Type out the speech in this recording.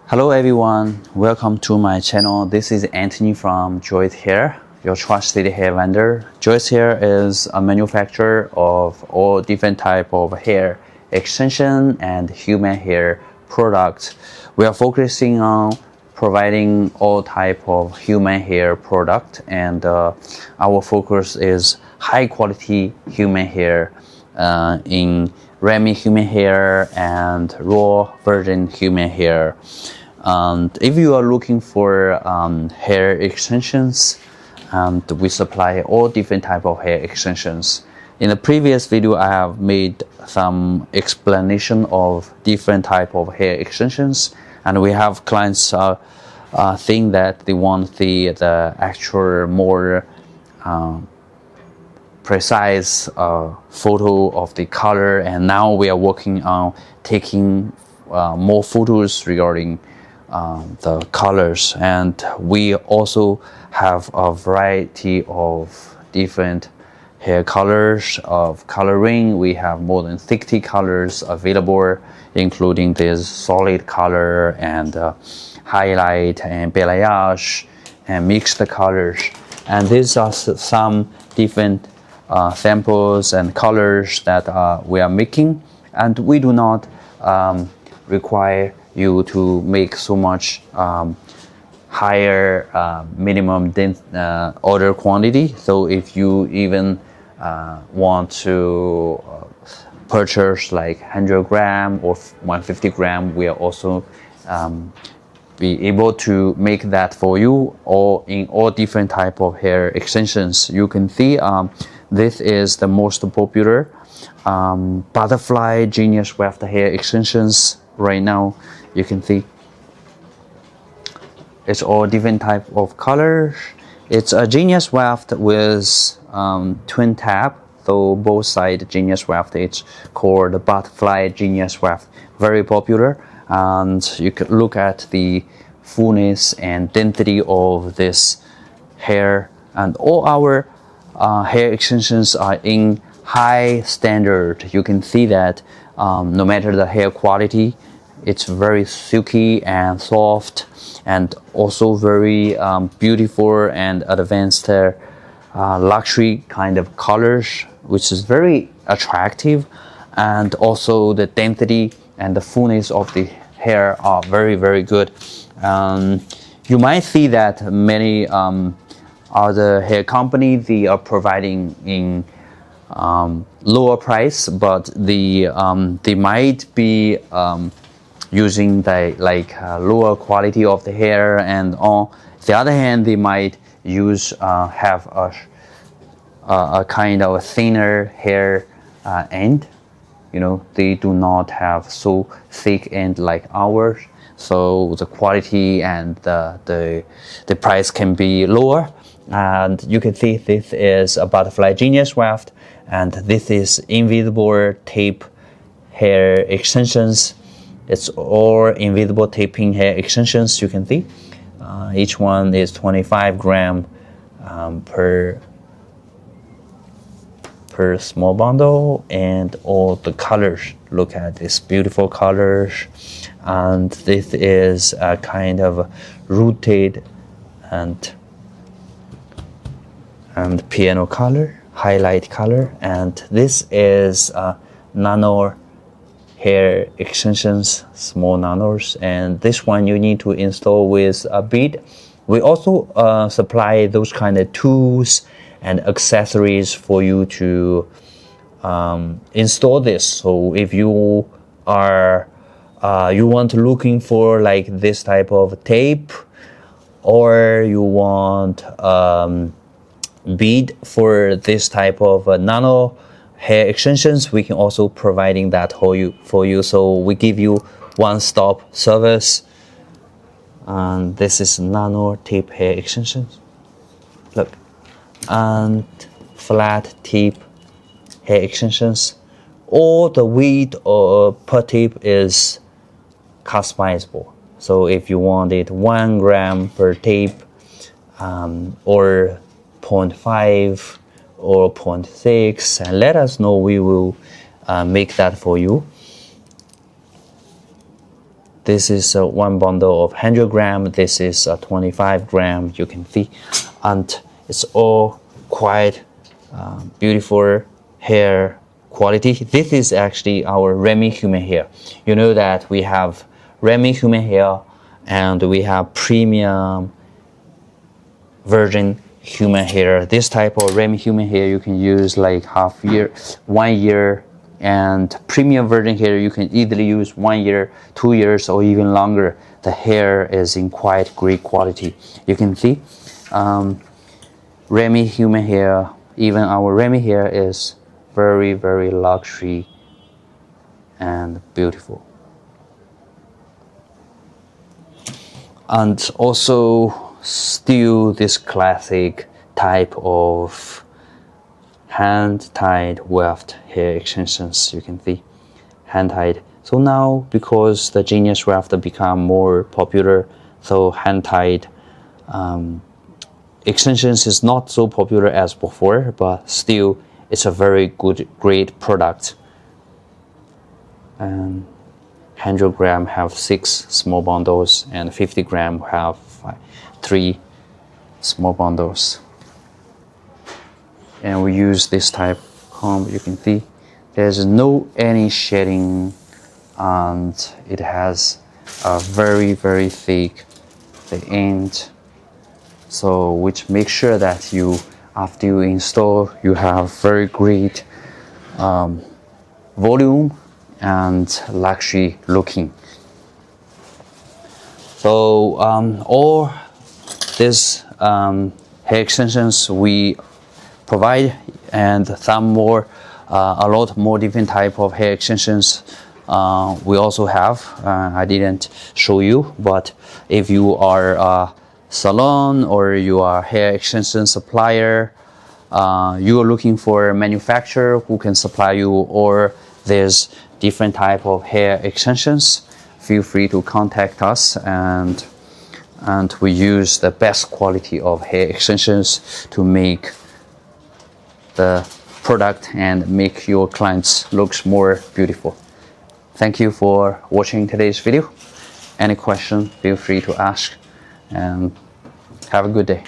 Hello everyone, welcome to my channel. This is Anthony from Joice Hair, your trusted hair vendor. Joice Hair is a manufacturer of all different type of hair extension and human hair products. We are focusing on providing all type of human hair product, and our focus is high quality human hair in Remy human hair and raw virgin human hair. If you are looking for hair extensions, we supply all different type of hair extensions. In the previous video, I have made some explanation of different type of hair extensions, and we have clients think that they want the actual more precise photo of the color, and now we are working on taking more photos regarding the colors, and we also have a variety of different hair colors of coloring. We have more than 60 colors available, including this solid color and highlight and balayage and mixed colors. And these are some different samples and colors that we are making, and we do not require you to make so much higher minimum order quantity. So if you even want to purchase like 100 gram or 150 gram, we are also be able to make that for you, or in all different type of hair extensions. You can see this is the most popular butterfly genius weft hair extensions right now. You can see it's all different type of colors. It's a genius weft with twin tab, so both side genius weft. It's called butterfly genius weft, very popular. And you can look at the fullness and density of this hair, and all our hair extensions are in high standard. You can see that no matter the hair quality, it's very silky and soft, and also very beautiful and advanced luxury kind of colors, which is very attractive. And also the density and the fullness of the hair are very good. You might see that many other hair companies, they are providing in lower price, but they might be using the lower quality of the hair, and on the other hand they might use have a kind of a thinner hair end. You know, they do not have so thick end like ours, so the quality and the price can be lower. And you can see this is a butterfly genius weft, and this is invisible tape hair extensions. It's all invisible taping hair extensions. You can see each one is 25 gram per small bundle, and all the colors. Look at this beautiful colors, and this is a kind of rooted and piano color, highlight color, and this is nano hair extensions, small nanos, and this one you need to install with a bead. We also supply those kind of tools and accessories for you to install this. So if you are looking for like this type of tape, or you want bead for this type of nano hair extensions, we can also providing that for you. So we give you one-stop service. And this is nano tape hair extensions. Look, and flat tip hair extensions. All the width per tip is customizable. So if you want it 1 gram per tape, or 0.5 or 0.6, and let us know, we will make that for you. This is one bundle of 100 gram. This is 25 gram. You can see, and it's all quite beautiful hair quality. This is actually our Remy human hair. You know that we have Remy human hair and we have premium virgin human hair. This type of Remy human hair you can use like half year, 1 year, and premium virgin hair you can easily use 1 year, 2 years, or even longer. The hair is in quite great quality. You can see Remy human hair, even our Remy hair is very, very luxury and beautiful. And also still this classic type of hand-tied weft hair extensions. You can see hand-tied. So now because the Genius weft become more popular, so hand-tied extensions is not so popular as before, but still it's a very great product. And 100 gram have 6 small bundles, and 50 gram have 3 small bundles. And we use this type of comb. You can see there's no any shedding, and it has a very, very thick the end, so which makes sure that you, after you install, you have very great volume and luxury looking. So all these hair extensions we provide, and some more, a lot more different type of hair extensions we also have. I didn't show you, but if you are a salon or you are hair extension supplier, you are looking for a manufacturer who can supply you, or there's different type of hair extensions, feel free to contact us, and we use the best quality of hair extensions to make the product and make your clients looks more beautiful. Thank you for watching today's video. Any question, feel free to ask, and have a good day.